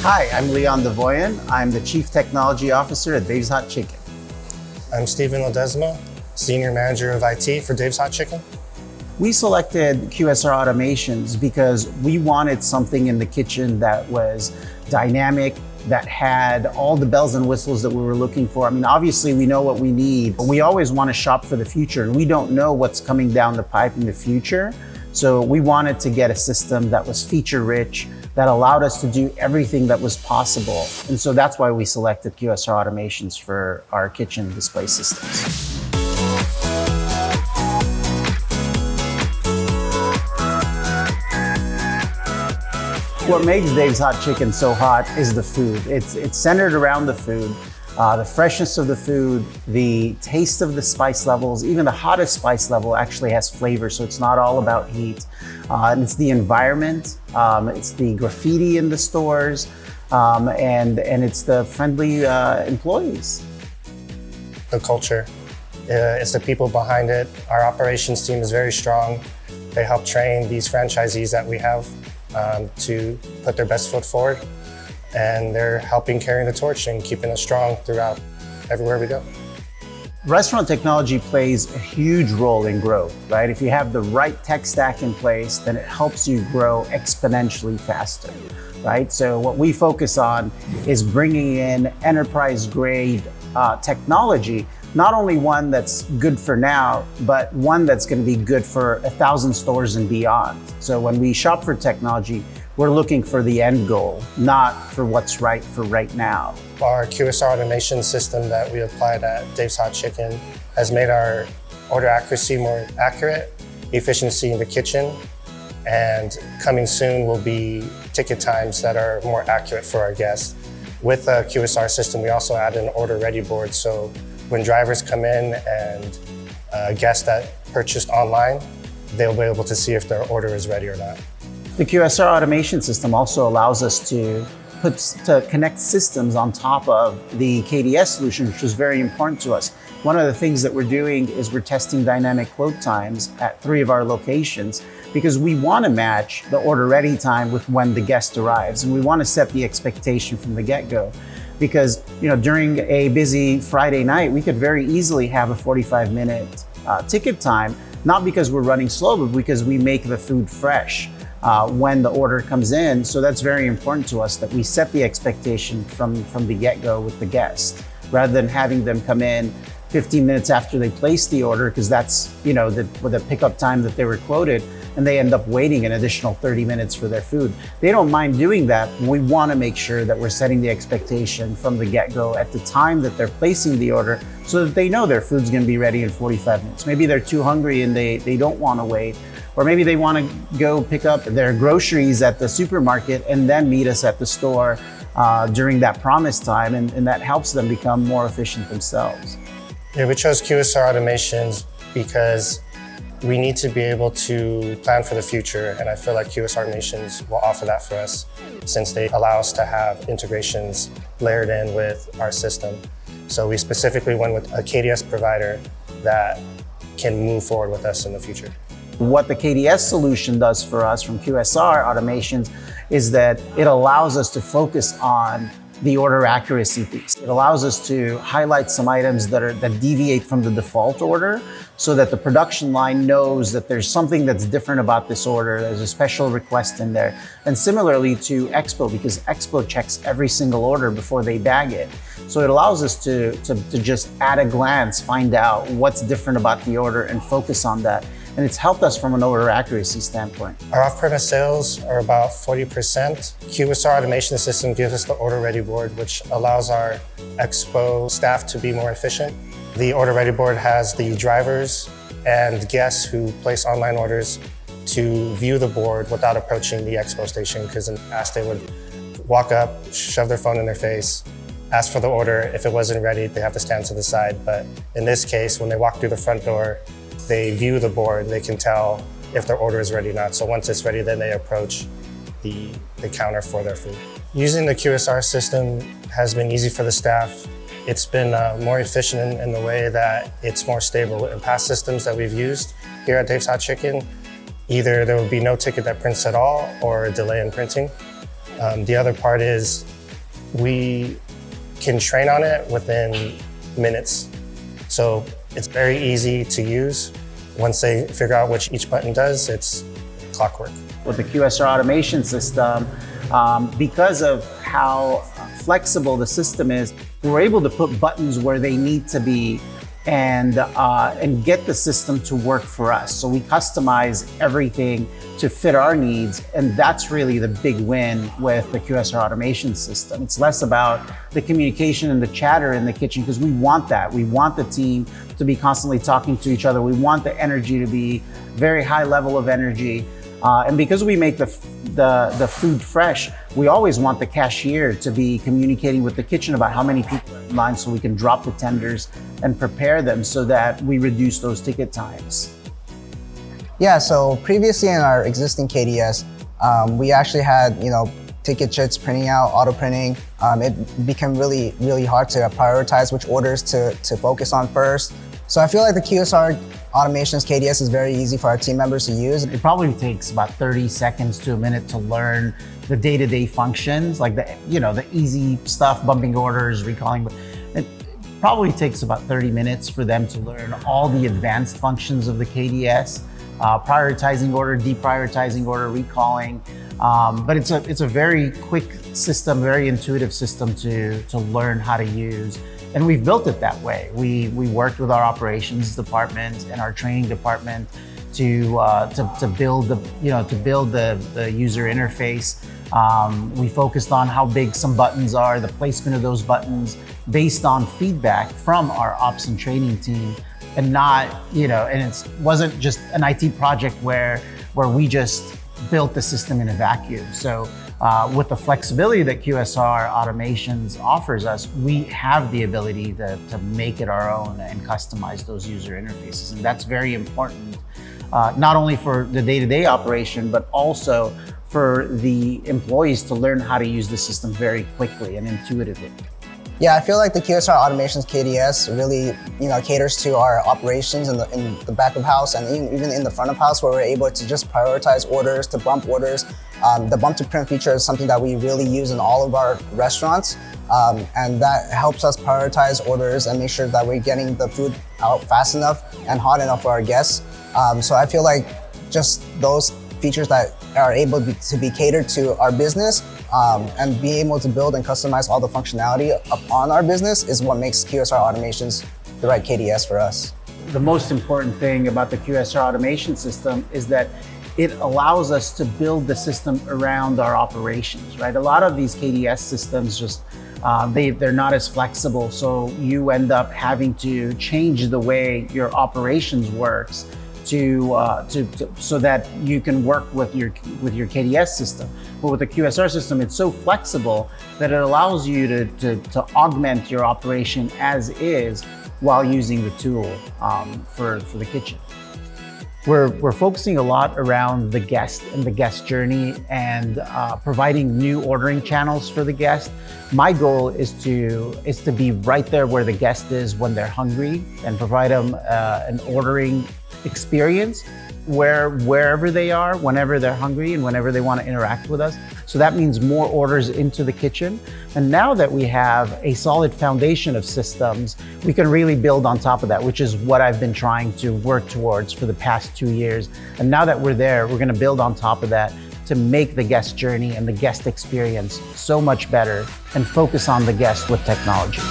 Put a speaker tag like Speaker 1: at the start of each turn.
Speaker 1: Hi, I'm Leon Devoyan. I'm the Chief Technology Officer at Dave's Hot Chicken.
Speaker 2: I'm Steven Ledesma, Senior Manager of IT for Dave's Hot Chicken.
Speaker 1: We selected QSR automations because we wanted something in the kitchen that was dynamic, that had all the bells and whistles that we were looking for. I mean, obviously we know what we need, but we always want to shop for the future, and we don't know what's coming down the pipe in the future. So we wanted to get a system that was feature rich, that allowed us to do everything that was possible. And so that's why we selected QSR automations for our kitchen display systems. What makes Dave's Hot Chicken so hot is the food. It's centered around the food, the freshness of the food, the taste of the spice levels. Even the hottest spice level actually has flavor, so it's not all about heat. And it's the environment, it's the graffiti in the stores, and it's the friendly employees.
Speaker 2: The culture, it's the people behind it. Our operations team is very strong. They help train these franchisees that we have to put their best foot forward, and they're helping carry the torch and keeping us strong throughout everywhere we go.
Speaker 1: Restaurant technology plays a huge role in growth, right? If you have the right tech stack in place, then it helps you grow exponentially faster, right? So what we focus on is bringing in enterprise-grade technology, not only one that's good for now, but one that's going to be good for 1,000 stores and beyond. So when we shop for technology, we're looking for the end goal, not for what's right for right now.
Speaker 2: Our QSR automation system that we applied at Dave's Hot Chicken has made our order accuracy more accurate, efficiency in the kitchen, and coming soon will be ticket times that are more accurate for our guests. With the QSR system, we also added an order ready board, so when drivers come in and guests that purchased online, they'll be able to see if their order is ready or not.
Speaker 1: The QSR automation system also allows us to connect systems on top of the KDS solution, which is very important to us. One of the things that we're doing is we're testing dynamic quote times at 3 of our locations because we want to match the order ready time with when the guest arrives, and we want to set the expectation from the get-go. Because during a busy Friday night, we could very easily have a 45-minute ticket time, not because we're running slow, but because we make the food fresh when the order comes in. So that's very important to us, that we set the expectation from the get-go with the guest, rather than having them come in 15 minutes after they place the order, because that's the pickup time that they were quoted, and they end up waiting an additional 30 minutes for their food. They don't mind doing that. We want to make sure that we're setting the expectation from the get-go at the time that they're placing the order, so that they know their food's going to be ready in 45 minutes. Maybe they're too hungry and they don't want to wait, or maybe they want to go pick up their groceries at the supermarket and then meet us at the store during that promised time, and that helps them become more efficient themselves.
Speaker 2: Yeah, we chose QSR automations because we need to be able to plan for the future, and I feel like QSR automations will offer that for us, since they allow us to have integrations layered in with our system. So we specifically went with a KDS provider that can move forward with us in the future.
Speaker 1: What the KDS solution does for us from QSR automations is that it allows us to focus on the order accuracy piece. It allows us to highlight some items that deviate from the default order, so that the production line knows that there's something that's different about this order. There's a special request in there. And similarly to Expo, because Expo checks every single order before they bag it. So it allows us to just at a glance find out what's different about the order and focus on that. And it's helped us from an order accuracy standpoint.
Speaker 2: Our off-premise sales are about 40%. QSR automation system gives us the order ready board, which allows our Expo staff to be more efficient. The order ready board has the drivers and guests who place online orders to view the board without approaching the Expo station, because in the past they would walk up, shove their phone in their face, ask for the order. If it wasn't ready, they have to stand to the side. But in this case, when they walk through the front door, they view the board, they can tell if their order is ready or not. So once it's ready, then they approach the counter for their food. Using the QSR system has been easy for the staff. It's been more efficient in the way that it's more stable. In past systems that we've used here at Dave's Hot Chicken, either there would be no ticket that prints at all or a delay in printing. The other part is we can train on it within minutes. So it's very easy to use. Once they figure out what each button does, it's clockwork.
Speaker 1: With the QSR automation system, because of how flexible the system is, we're able to put buttons where they need to be and get the system to work for us. So we customize everything to fit our needs, and that's really the big win with the QSR automation system. It's less about the communication and the chatter in the kitchen, because we want that. We want the team to be constantly talking to each other. We want the energy to be very high level of energy. And because we make the food fresh, we always want the cashier to be communicating with the kitchen about how many people are in line, so we can drop the tenders and prepare them so that we reduce those ticket times.
Speaker 3: Yeah, so previously in our existing KDS, we actually had, ticket chits printing out, auto printing. It became really hard to prioritize which orders to focus on first. So I feel like the QSR Automations KDS is very easy for our team members to use.
Speaker 1: It probably takes about 30 seconds to a minute to learn the day-to-day functions, like the easy stuff, bumping orders, recalling. It probably takes about 30 minutes for them to learn all the advanced functions of the KDS, prioritizing order, deprioritizing order, recalling. But it's a very quick system, very intuitive system to learn how to use. And we've built it that way. We worked with our operations department and our training department to build the user interface. We focused on how big some buttons are, the placement of those buttons based on feedback from our ops and training team, and not, and it wasn't just an IT project where we just built the system in a vacuum. So with the flexibility that QSR Automations offers us, we have the ability to make it our own and customize those user interfaces. And that's very important, not only for the day-to-day operation, but also for the employees to learn how to use the system very quickly and intuitively.
Speaker 3: Yeah, I feel like the QSR Automations KDS really, caters to our operations in the back of house and even in the front of house, where we're able to just prioritize orders, to bump orders. The bump to print feature is something that we really use in all of our restaurants, and that helps us prioritize orders and make sure that we're getting the food out fast enough and hot enough for our guests. So I feel like just those features that are able to be catered to our business and be able to build and customize all the functionality upon our business is what makes QSR Automations the right KDS for us.
Speaker 1: The most important thing about the QSR automation system is that it allows us to build the system around our operations, right? A lot of these KDS systems just, they're not as flexible, so you end up having to change the way your operations works so that you can work with your KDS system. But with the QSR system, it's so flexible that it allows you to augment your operation as is while using the tool for the kitchen. We're focusing a lot around the guest and the guest journey and providing new ordering channels for the guest. My goal is to be right there where the guest is when they're hungry and provide them an ordering experience wherever they are, whenever they're hungry and whenever they want to interact with us. So that means more orders into the kitchen. And now that we have a solid foundation of systems, we can really build on top of that, which is what I've been trying to work towards for the past 2 years. And now that we're there, we're going to build on top of that to make the guest journey and the guest experience so much better and focus on the guest with technology.